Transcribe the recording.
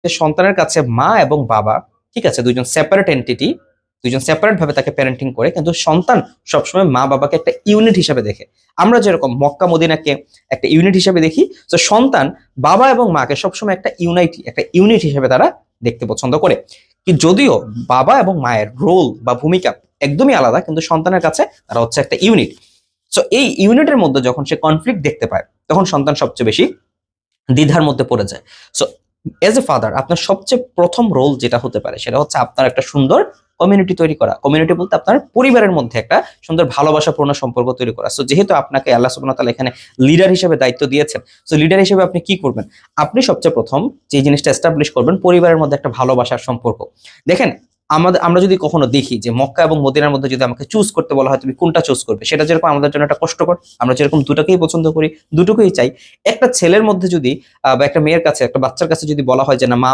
সন্তানের কাছে মা এবং বাবা, ঠিক আছে, দুইজন সেপারেট এন্টিটি, দুইজন সেপারেট ভাবে তাকে প্যারেন্টিং করে, কিন্তু সন্তান সবসময় মা বাবাকে একটা ইউনিট হিসাবে দেখে। আমরা যেরকম মক্কা মদিনাকে একটা ইউনিট হিসাবে দেখি, তো সন্তান বাবা এবং মাকে সবসময় একটা ইউনিট হিসাবে তারা দেখতে পছন্দ করে। কি যদিও বাবা এবং মায়ের রোল বা ভূমিকা একদমই আলাদা, কিন্তু সন্তানের কাছে তারা হচ্ছে একটা ইউনিট। সো এই ইউনিটের মধ্যে যখন সে কনফ্লিক্ট দেখতে পায়, তখন সন্তান সবচেয়ে বেশি দ্বিধার মধ্যে পড়ে যায়। সো এজ এ ফাদার আপনার সবচেয়ে প্রথম রোল যেটা হতে পারে সেটা হচ্ছে আপনার একটা সুন্দর কমিউনিটি তৈরি করা। কমিউনিটি বলতে আপনার পরিবারের মধ্যে একটা সুন্দর ভালোবাসাপূর্ণ সম্পর্ক তৈরি করা। সো যেহেতু আপনাকে আল্লাহ সুবহানাহু ওয়া তাআলা এখানে লিডার হিসেবে দায়িত্ব দিয়েছেন, সো লিডার হিসেবে আপনি কি করবেন? আপনি সবচেয়ে প্রথম যে জিনিসটা এস্টাবলিশ করবেন, পরিবারের মধ্যে একটা ভালোবাসার সম্পর্ক। দেখেন, আমরা যদি কখনো দেখি যে মক্কা এবং মদিনার মধ্যে যদি আমাকে চুজ করতে বলা হয় তুমি কোনটা চুজ করবে, সেটা যেরকম আমাদের জন্য একটা কষ্টকর, আমরা যেরকম দুটোকেই পছন্দ করি, দুটোকেই চাই, একটা ছেলের মধ্যে যদি বা একটা মেয়ের কাছে, একটা বাচ্চার কাছে যদি বলা হয় যে না, মা